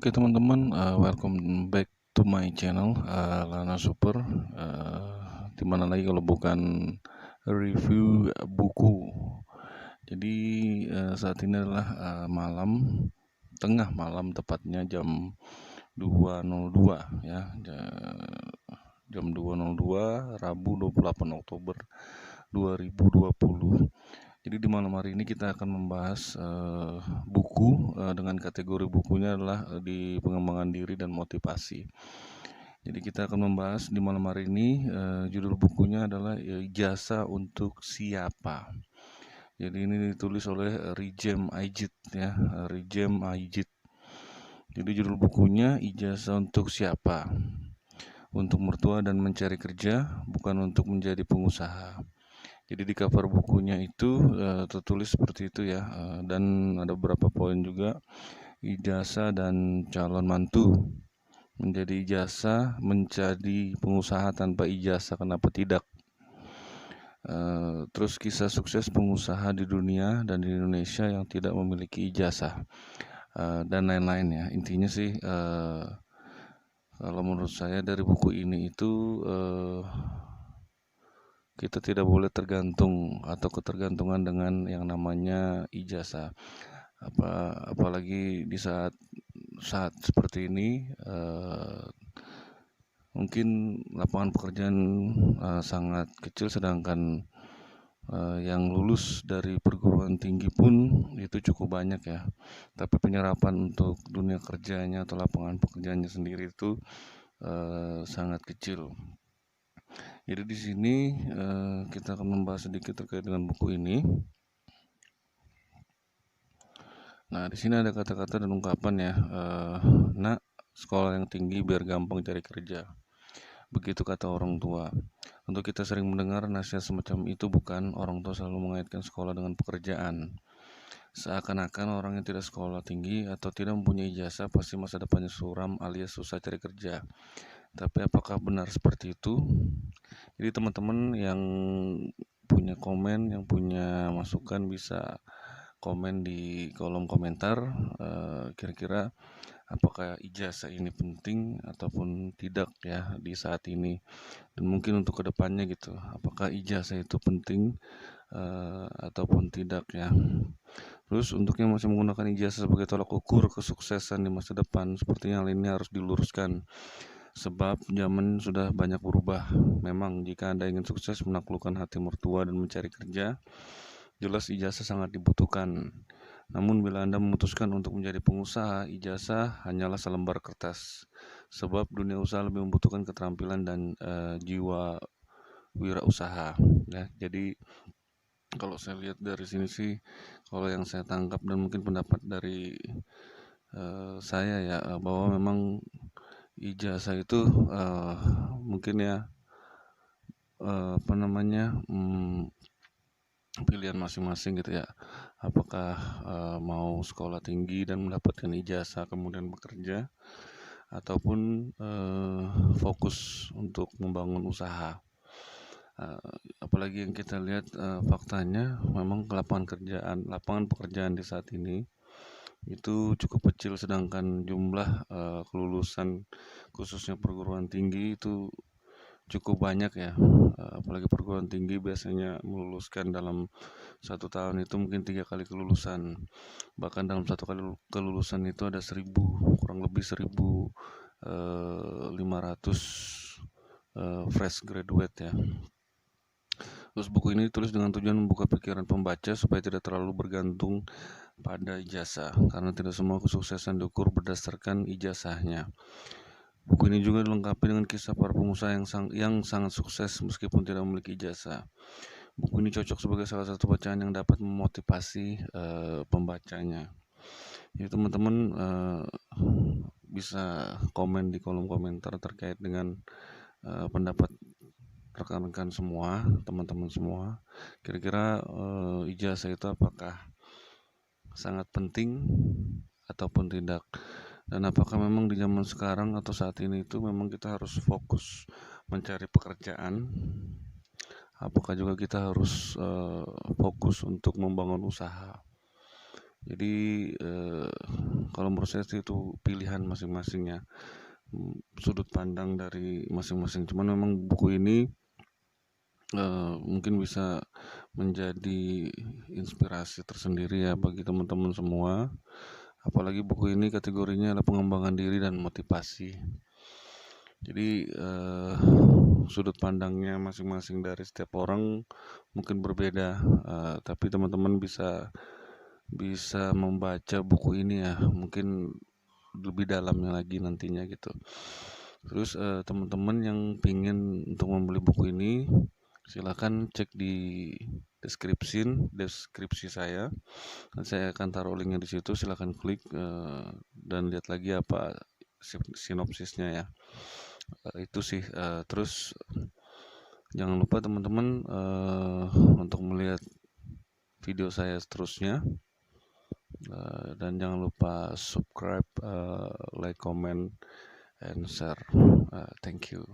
Oke teman-teman, welcome back to my channel, Lana Super. Di mana lagi kalau bukan review buku. Jadi saat ini adalah tengah malam, tepatnya jam 2.02 ya, jam 2.02 Rabu 28 Oktober 2020. Jadi di malam hari ini kita akan membahas buku dengan kategori bukunya adalah di pengembangan diri dan motivasi. Jadi kita akan membahas di malam hari ini, judul bukunya adalah Ijazah untuk Siapa. Jadi ini ditulis oleh Rijem Aijit ya, Rijem Aijit. Jadi judul bukunya Ijazah untuk Siapa? Untuk mertua dan mencari kerja, bukan untuk menjadi pengusaha. Jadi di cover bukunya itu tertulis seperti itu ya, dan ada beberapa poin juga. Ijazah dan calon mantu. Menjadi ijazah, menjadi pengusaha tanpa ijazah, kenapa tidak? Terus kisah sukses pengusaha di dunia dan di Indonesia yang tidak memiliki ijazah, dan lain-lain ya. Intinya sih kalau menurut saya dari buku ini itu kita tidak boleh tergantung atau ketergantungan dengan yang namanya ijazah. Apalagi di saat seperti ini, mungkin lapangan pekerjaan sangat kecil, sedangkan yang lulus dari perguruan tinggi pun itu cukup banyak ya. Tapi penyerapan untuk dunia kerjanya atau lapangan pekerjaannya sendiri itu sangat kecil. Jadi di sini kita akan membahas sedikit terkait dengan buku ini. Nah, di sini ada kata-kata dan ungkapan ya. Nak, sekolah yang tinggi biar gampang cari kerja. Begitu kata orang tua. Untuk kita sering mendengar nasihat semacam itu, bukan? Orang tua selalu mengaitkan sekolah dengan pekerjaan. Seakan-akan orang yang tidak sekolah tinggi atau tidak mempunyai ijazah pasti masa depannya suram alias susah cari kerja. Tapi apakah benar seperti itu? Jadi teman-teman yang punya komen, yang punya masukan bisa komen di kolom komentar, kira-kira apakah ijazah ini penting ataupun tidak ya di saat ini, dan mungkin untuk kedepannya gitu, apakah ijazah itu penting ataupun tidak ya. Terus untuk yang masih menggunakan ijazah sebagai tolak ukur kesuksesan di masa depan, sepertinya hal ini harus diluruskan. Sebab zaman sudah banyak berubah. Memang jika Anda ingin sukses menaklukkan hati mertua dan mencari kerja, jelas ijazah sangat dibutuhkan. Namun bila Anda memutuskan untuk menjadi pengusaha, ijazah hanyalah selembar kertas. Sebab dunia usaha lebih membutuhkan keterampilan dan jiwa wirausaha. Ya, jadi kalau saya lihat dari sini sih, kalau yang saya tangkap dan mungkin pendapat dari saya ya, bahwa memang ijazah itu mungkin ya pilihan masing-masing gitu ya. Apakah mau sekolah tinggi dan mendapatkan ijazah kemudian bekerja, ataupun fokus untuk membangun usaha. Apalagi yang kita lihat faktanya memang lapangan pekerjaan di saat ini itu cukup kecil, sedangkan jumlah kelulusan khususnya perguruan tinggi itu cukup banyak ya. Apalagi perguruan tinggi biasanya meluluskan dalam 1 tahun itu mungkin 3 kali kelulusan. Bahkan dalam 1 kali kelulusan itu ada kurang lebih 1.500 fresh graduate ya. Terus buku ini ditulis dengan tujuan membuka pikiran pembaca supaya tidak terlalu bergantung pada ijazah, karena tidak semua kesuksesan diukur berdasarkan ijazahnya. Buku ini juga dilengkapi dengan kisah para pengusaha yang sangat sukses meskipun tidak memiliki ijazah. Buku ini cocok sebagai salah satu bacaan yang dapat memotivasi pembacanya. Jadi teman-teman bisa komen di kolom komentar terkait dengan pendapat rekan-rekan semua, teman-teman semua. Kira-kira ijazah itu apakah sangat penting ataupun tidak? Dan apakah memang di zaman sekarang atau saat ini itu memang kita harus fokus mencari pekerjaan? Apakah juga kita harus fokus untuk membangun usaha? Jadi, kalau menurut saya sih itu pilihan masing-masing ya, sudut pandang dari masing-masing. Cuman memang buku ini, mungkin bisa menjadi inspirasi tersendiri ya bagi teman-teman semua. Apalagi buku ini kategorinya adalah pengembangan diri dan motivasi. Jadi, sudut pandangnya masing-masing dari setiap orang mungkin berbeda, tapi teman-teman bisa membaca buku ini ya, mungkin lebih dalamnya lagi nantinya gitu. Terus, teman-teman yang pingin untuk membeli buku ini, silakan cek di deskripsi saya. Saya akan taruh linknya di situ, silakan klik, dan lihat lagi apa sinopsisnya ya. Itu sih, terus jangan lupa teman-teman, untuk melihat video saya seterusnya, dan jangan lupa subscribe, like, comment, and share. Thank you.